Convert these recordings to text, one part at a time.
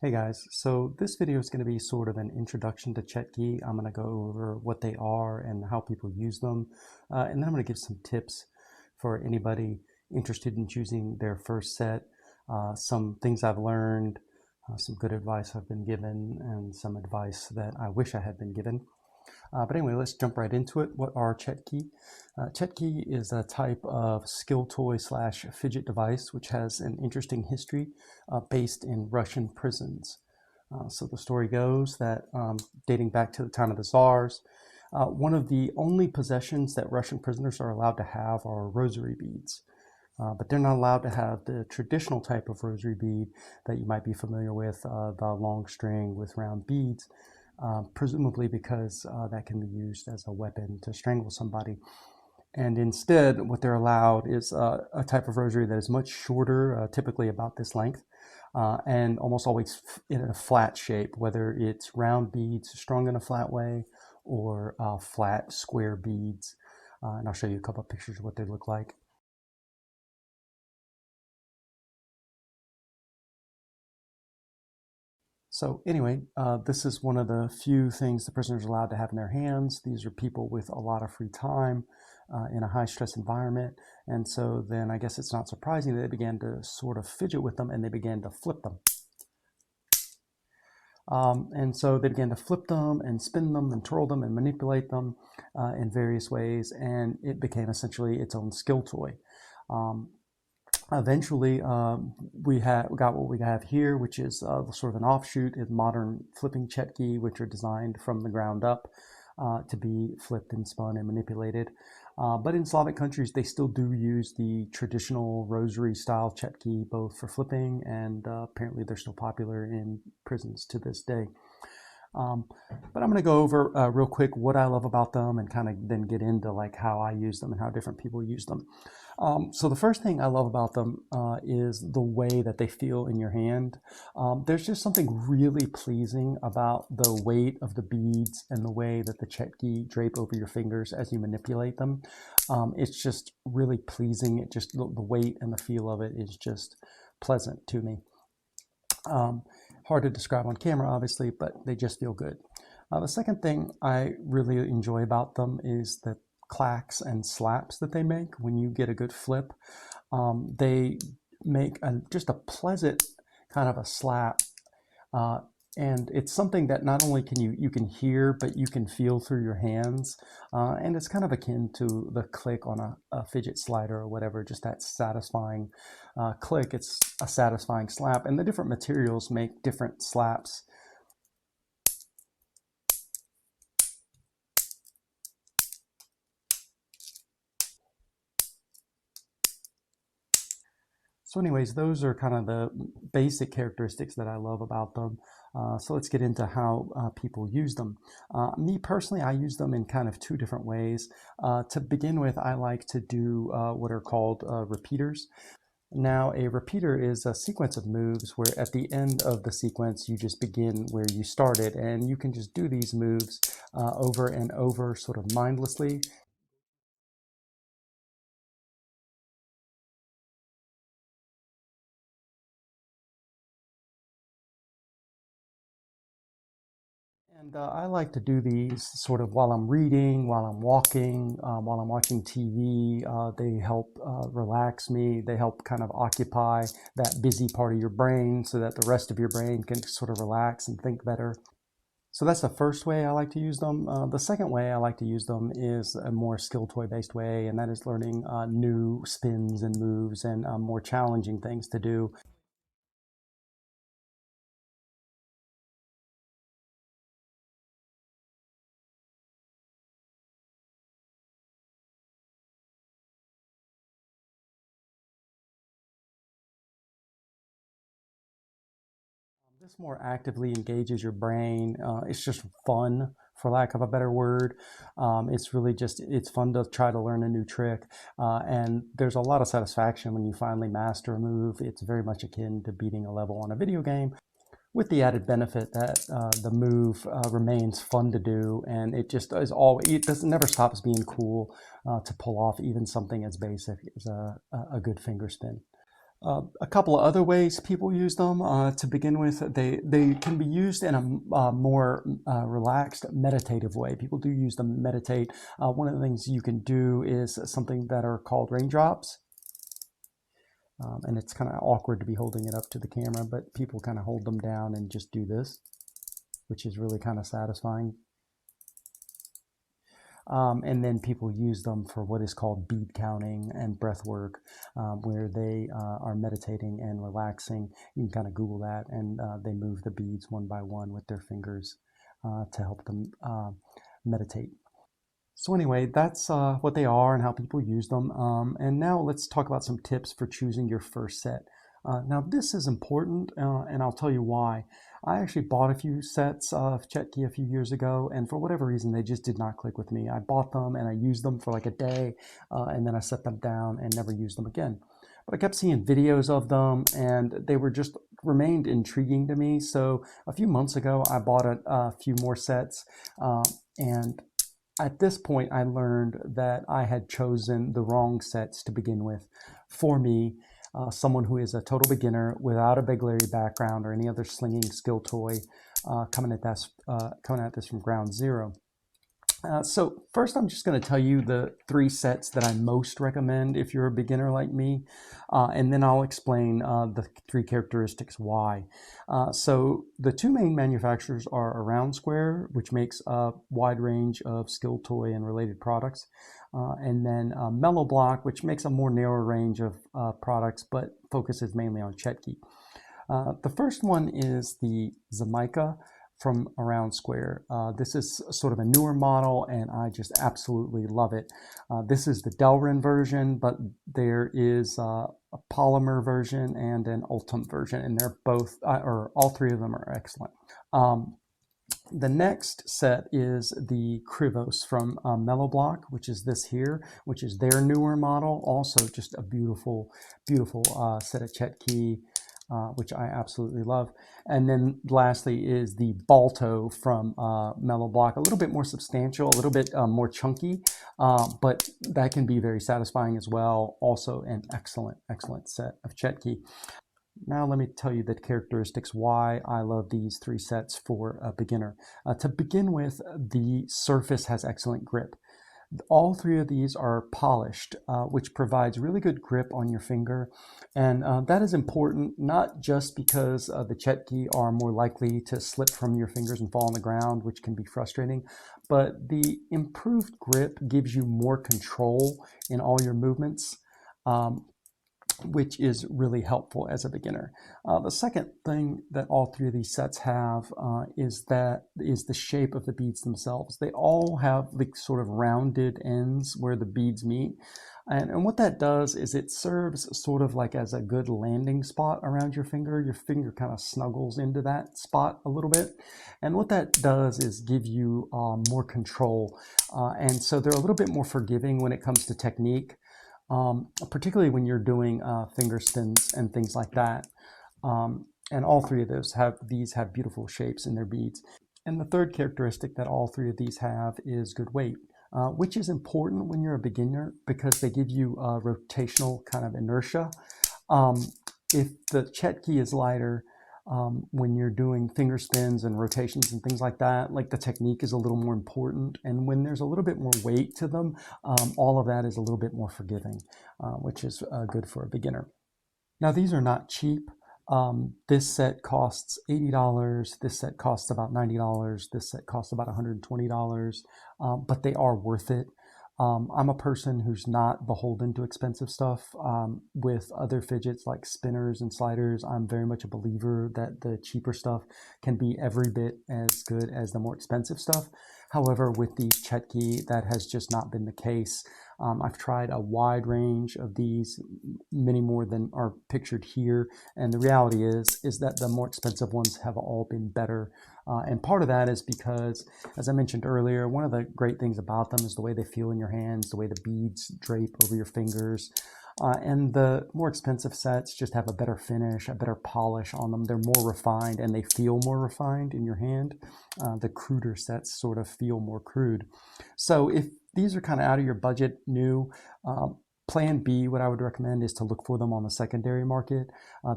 Hey guys, so this video is going to be sort of an introduction to Chetki. I'm going to go over what they are and how people use them, and then I'm going to give some tips for anybody interested in choosing their first set, some things I've learned, some good advice I've been given, and some advice that I wish I had been given. But anyway, let's jump right into it. What are Chetki? Chetki is a type of skill toy slash fidget device which has an interesting history based in Russian prisons. So the story goes that dating back to the time of the Tsars, one of the only possessions that Russian prisoners are allowed to have are rosary beads. But they're not allowed to have the traditional type of rosary bead that you might be familiar with, the long string with round beads. Presumably because that can be used as a weapon to strangle somebody. And instead, what they're allowed is a type of rosary that is much shorter, typically about this length, and almost always in a flat shape, whether it's round beads strung in a flat way or flat square beads. And I'll show you a couple of pictures of what they look like. So anyway, this is one of the few things the prisoners are allowed to have in their hands. These are people with a lot of free time in a high stress environment. And so then I guess it's not surprising that they began to sort of fidget with them and they began to flip them. And so they began to flip them and spin them and twirl them and manipulate them in various ways. And it became essentially its own skill toy. Eventually, we got what we have here, which is sort of an offshoot of modern flipping Chetki, which are designed from the ground up to be flipped and spun and manipulated. But in Slavic countries, they still do use the traditional rosary-style Chetki, both for flipping and apparently they're still popular in prisons to this day. But I'm going to go over real quick what I love about them and kind of then get into like how I use them and how different people use them. So the first thing I love about them is the way that they feel in your hand. There's just something really pleasing about the weight of the beads and the way that the Chetki drape over your fingers as you manipulate them. It's just really pleasing. It just the weight and the feel of it is just pleasant to me. Hard to describe on camera, obviously, but they just feel good. The second thing I really enjoy about them is the clacks and slaps that they make when you get a good flip. They make just a pleasant kind of a slap. And it's something that not only can you can hear, but you can feel through your hands. And it's kind of akin to the click on a fidget slider or whatever, just that satisfying click. It's a satisfying slap. And the different materials make different slaps. So anyways, those are kind of the basic characteristics that I love about them. So let's get into how people use them. Me personally, I use them in kind of two different ways. To begin with, I like to do what are called repeaters. Now, a repeater is a sequence of moves where at the end of the sequence, you just begin where you started, and you can just do these moves over and over sort of mindlessly. And I like to do these sort of while I'm reading, while I'm walking, while I'm watching TV. They help relax me. They help kind of occupy that busy part of your brain so that the rest of your brain can sort of relax and think better. So that's the first way I like to use them. The second way I like to use them is a more skill toy based way, and that is learning new spins and moves and more challenging things to do. This more actively engages your brain. It's just fun, for lack of a better word. It's really just, it's fun to try to learn a new trick. And there's a lot of satisfaction when you finally master a move. It's very much akin to beating a level on a video game, with the added benefit that the move remains fun to do, and it just is it doesn't never stops being cool to pull off even something as basic as a good finger spin. A couple of other ways people use them to begin with. They can be used in a more relaxed, meditative way. People do use them to meditate. One of the things you can do is something that are called raindrops. And it's kind of awkward to be holding it up to the camera, but people kind of hold them down and just do this, which is really kind of satisfying. And then people use them for what is called bead counting and breath work, where they are meditating and relaxing. You can kind of Google that, and they move the beads one by one with their fingers to help them meditate. So anyway, that's what they are and how people use them. And now let's talk about some tips for choosing your first set. Now this is important, and I'll tell you why. I actually bought a few sets of Chetki a few years ago, and for whatever reason, they just did not click with me. I bought them and I used them for like a day, and then I set them down and never used them again. But I kept seeing videos of them, and they were just remained intriguing to me. So a few months ago, I bought a few more sets, and at this point, I learned that I had chosen the wrong sets to begin with. For me, someone who is a total beginner without a big Larry background or any other slinging skill toy, coming at this from ground zero. So first, I'm just going to tell you the 3 sets that I most recommend if you're a beginner like me, and then I'll explain the 3 characteristics why. So the 2 main manufacturers are Around Square, which makes a wide range of skill toy and related products, and then Mellow Block, which makes a more narrow range of products but focuses mainly on Chetki. The first one is the Zamaika from Around Square. This is sort of a newer model, and I just absolutely love it. This is the Delrin version, but there is a polymer version and an Ultim version, and they're both, or all 3 of them are excellent. The next set is the Krivos from Mellow Block, which is this here, which is their newer model. Also just a beautiful, beautiful set of Chetki, which I absolutely love. And then lastly is the Balto from Mellow Block, a little bit more substantial, a little bit more chunky, but that can be very satisfying as well. Also an excellent, excellent set of Chetki. Now let me tell you the characteristics why I love these 3 sets for a beginner. To begin with, the surface has excellent grip. All 3 of these are polished, which provides really good grip on your finger. And that is important, not just because the Chetki are more likely to slip from your fingers and fall on the ground, which can be frustrating, but the improved grip gives you more control in all your movements, which is really helpful as a beginner. The second thing that all 3 of these sets have is the shape of the beads themselves. They all have like sort of rounded ends where the beads meet. And what that does is it serves sort of like as a good landing spot around your finger. Your finger kind of snuggles into that spot a little bit. And what that does is give you more control. And so they're a little bit more forgiving when it comes to technique. Particularly when you're doing finger spins and things like that. And all 3 of those have beautiful shapes in their beads. And the third characteristic that all 3 of these have is good weight, which is important when you're a beginner because they give you rotational kind of inertia. If the Chetki is lighter, when you're doing finger spins and rotations and things like that, like the technique is a little more important. And when there's a little bit more weight to them, all of that is a little bit more forgiving, which is good for a beginner. Now, these are not cheap. This set costs $80. This set costs about $90. This set costs about $120, but they are worth it. I'm a person who's not beholden to expensive stuff. With other fidgets like spinners and sliders, I'm very much a believer that the cheaper stuff can be every bit as good as the more expensive stuff. However, with the Chetki, that has just not been the case. I've tried a wide range of these, many more than are pictured here, and the reality is that the more expensive ones have all been better. And part of that is because, as I mentioned earlier, one of the great things about them is the way they feel in your hands, the way the beads drape over your fingers. And the more expensive sets just have a better finish, a better polish on them. They're more refined and they feel more refined in your hand. The cruder sets sort of feel more crude. So if these are kind of out of your budget, new, Plan B, what I would recommend is to look for them on the secondary market.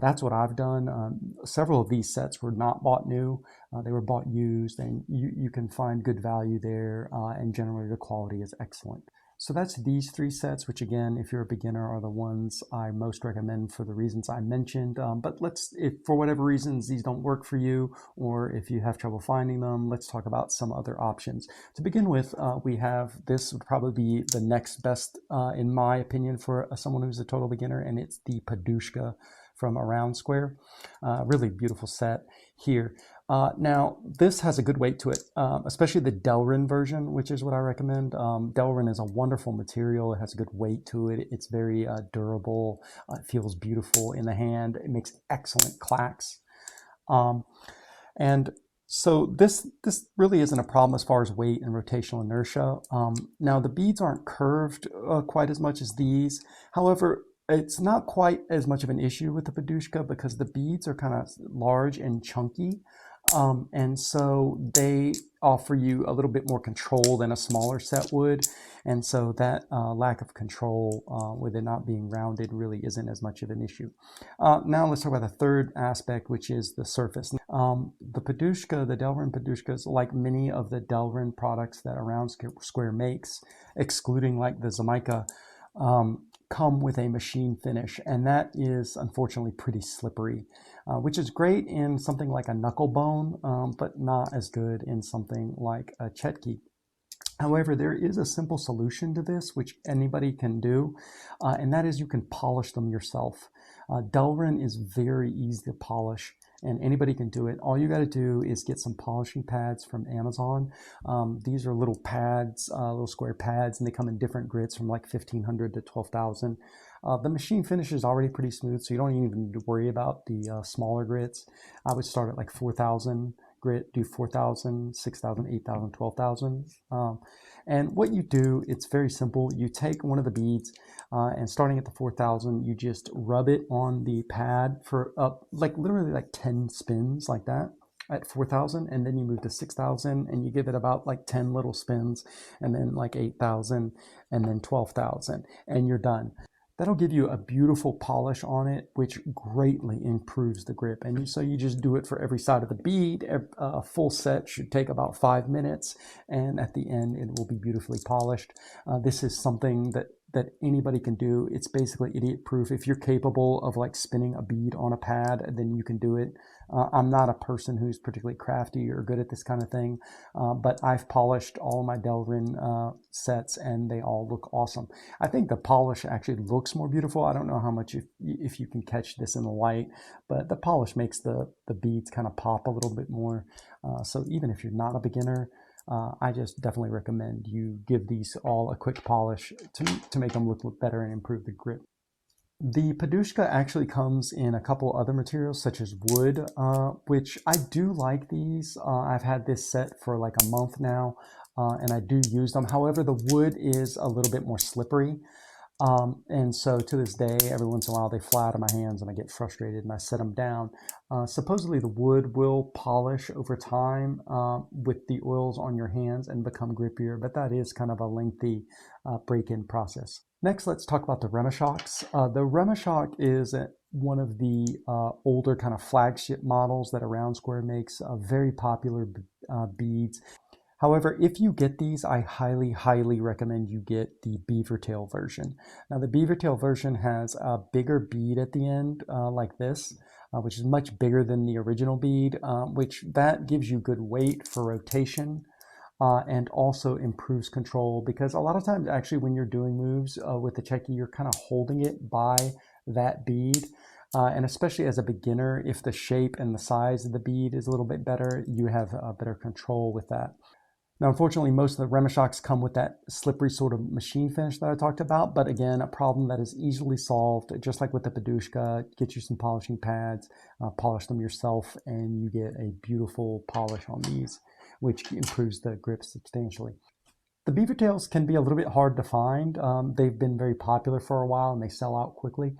That's what I've done. Several of these sets were not bought new. They were bought used, and you can find good value there, and generally the quality is excellent. So that's these 3 sets, which again, if you're a beginner, are the ones I most recommend for the reasons I mentioned. But if for whatever reasons these don't work for you, or if you have trouble finding them, let's talk about some other options. To begin with, we have, this would probably be the next best, in my opinion, for someone who's a total beginner, and it's the Podushka from Around Square. Really beautiful set here. Now, this has a good weight to it, especially the Delrin version, which is what I recommend. Delrin is a wonderful material. It has a good weight to it. It's very durable. It feels beautiful in the hand. It makes excellent clacks. And so this really isn't a problem as far as weight and rotational inertia. Now, the beads aren't curved quite as much as these. However, it's not quite as much of an issue with the Podushka because the beads are kind of large and chunky. And so they offer you a little bit more control than a smaller set would. And so that lack of control with it not being rounded really isn't as much of an issue. Now let's talk about the third aspect, which is the surface. The Podushka, the Delrin Podushkas, like many of the Delrin products that Around Square makes, excluding like the Zamaika, come with a machine finish, and that is unfortunately pretty slippery, which is great in something like a knuckle bone, but not as good in something like a Chetki. However, there is a simple solution to this, which anybody can do, and that is you can polish them yourself. Delrin is very easy to polish, and anybody can do it. All you got to do is get some polishing pads from Amazon. These are little pads, little square pads, and they come in different grits from like 1500 to 12,000. The machine finish is already pretty smooth, so you don't even need to worry about the smaller grits. I would start at like 4,000 grit, do 4,000, 6,000, 8,000, 12,000. And what you do, it's very simple. You take one of the beads and starting at the 4,000, you just rub it on the pad for like literally like 10 spins like that at 4,000, and then you move to 6,000 and you give it about like 10 little spins, and then like 8,000 and then 12,000, and you're done. That'll give you a beautiful polish on it, which greatly improves the grip. And so you just do it for every side of the bead. A full set should take about 5 minutes, and at the end it will be beautifully polished. This is something that anybody can do. It's basically idiot proof. If you're capable of like spinning a bead on a pad, then you can do it. I'm not a person who's particularly crafty or good at this kind of thing, but I've polished all my Delrin sets and they all look awesome. I think the polish actually looks more beautiful. I don't know how much if you can catch this in the light, but the polish makes the beads kind of pop a little bit more. So even if you're not a beginner, I just definitely recommend you give these all a quick polish to make them look better and improve the grip. The Podushka actually comes in a couple other materials such as wood, which I do like these. I've had this set for like a month now, and I do use them. However, the wood is a little bit more slippery. And so to this day, every once in a while they fly out of my hands and I get frustrated and I set them down. Supposedly the wood will polish over time with the oils on your hands and become grippier, but that is kind of a lengthy break-in process. Next, let's talk about the Remashocks. The Remashok is one of the older kind of flagship models that Around Square makes, very popular beads. However, if you get these, I highly, highly recommend you get the beaver tail version. Now, the beaver tail version has a bigger bead at the end, like this, which is much bigger than the original bead, which that gives you good weight for rotation, and also improves control, because a lot of times, actually, when you're doing moves with the Chetki, you're kind of holding it by that bead. And especially as a beginner, if the shape and the size of the bead is a little bit better, you have better control with that. Now, unfortunately, most of the Remashocks come with that slippery sort of machine finish that I talked about, but again, a problem that is easily solved, just like with the Podushka. Get you some polishing pads, polish them yourself, and you get a beautiful polish on these, which improves the grip substantially. The beaver tails can be a little bit hard to find. They've been very popular for a while and they sell out quickly.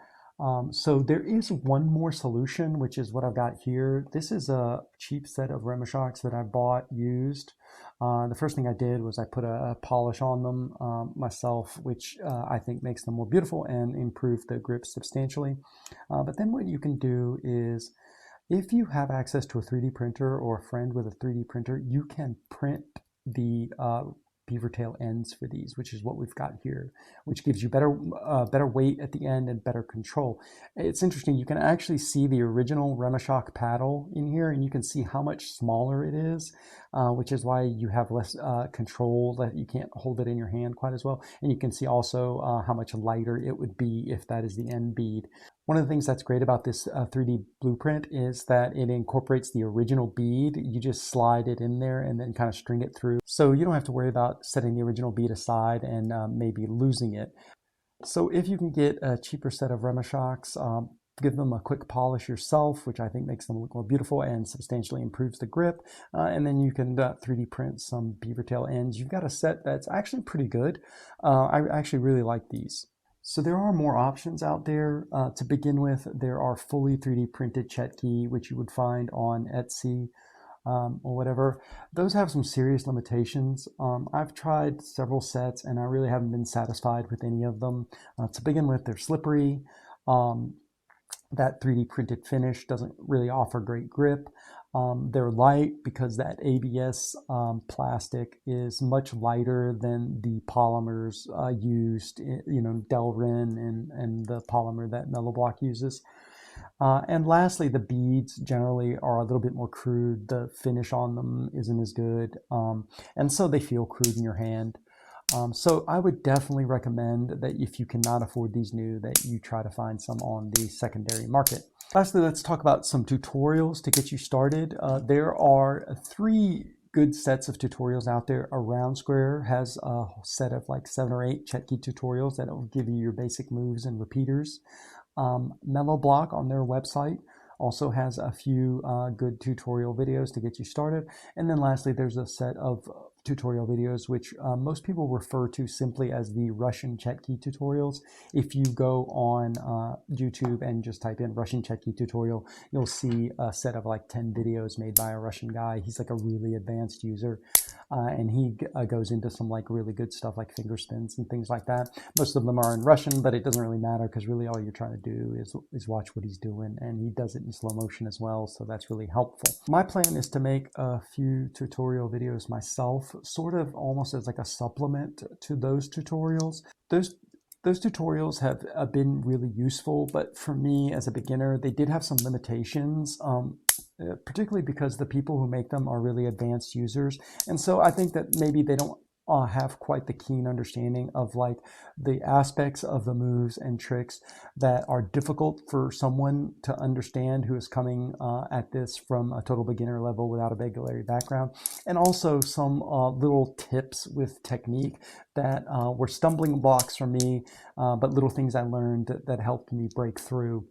So there is one more solution, which is what I've got here. This is a cheap set of RemoShocks that I bought used. The first thing I did was I put a polish on them myself, which I think makes them more beautiful and improve the grip substantially. But then what you can do is, if you have access to a 3D printer or a friend with a 3D printer, you can print the beaver tail ends for these, which is what we've got here, which gives you better weight at the end and better control. It's interesting, you can actually see the original RemoShock paddle in here, and you can see how much smaller it is, which is why you have less control, that you can't hold it in your hand quite as well. And you can see also how much lighter it would be if that is the end bead. One of the things that's great about this 3D blueprint is that it incorporates the original bead. You just slide it in there and then kind of string it through. So you don't have to worry about setting the original bead aside and maybe losing it. So if you can get a cheaper set of RemoShocks, give them a quick polish yourself, which I think makes them look more beautiful and substantially improves the grip. And then you can 3D print some beaver tail ends. You've got a set that's actually pretty good. I actually really like these. So there are more options out there. To begin with, there are fully 3D printed Chetki, which you would find on Etsy or whatever. Those have some serious limitations. I've tried several sets and I really haven't been satisfied with any of them. To begin with, they're slippery. That 3D printed finish doesn't really offer great grip. They're light because that ABS plastic is much lighter than the polymers used, Delrin and the polymer that Mellow Block uses. And lastly, the beads generally are a little bit more crude. The finish on them isn't as good, and so they feel crude in your hand. So I would definitely recommend that if you cannot afford these new, that you try to find some on the secondary market. Lastly, let's talk about some tutorials to get you started. There are 3 good sets of tutorials out there. Round Square has a set of like 7 or 8 Chetki tutorials that will give you your basic moves and repeaters. Mellow Block on their website also has a few good tutorial videos to get you started. And then lastly, there's a set of tutorial videos which most people refer to simply as the Russian Chetki tutorials. If you go on YouTube and just type in Russian Chetki tutorial, you'll see a set of like 10 videos made by a Russian guy. He's like a really advanced user, and he goes into some like really good stuff like finger spins and things like that. Most of them are in Russian, but it doesn't really matter because really all you're trying to do is watch what he's doing, and he does it in slow motion as well, so that's really helpful. My plan is to make a few tutorial videos myself, sort of almost as like a supplement to those tutorials. Those tutorials have been really useful, but for me as a beginner, they did have some limitations, particularly because the people who make them are really advanced users. And so I think that maybe they don't have quite the keen understanding of like the aspects of the moves and tricks that are difficult for someone to understand who is coming at this from a total beginner level without a regular background, and also some little tips with technique that were stumbling blocks for me, but little things I learned that helped me break through.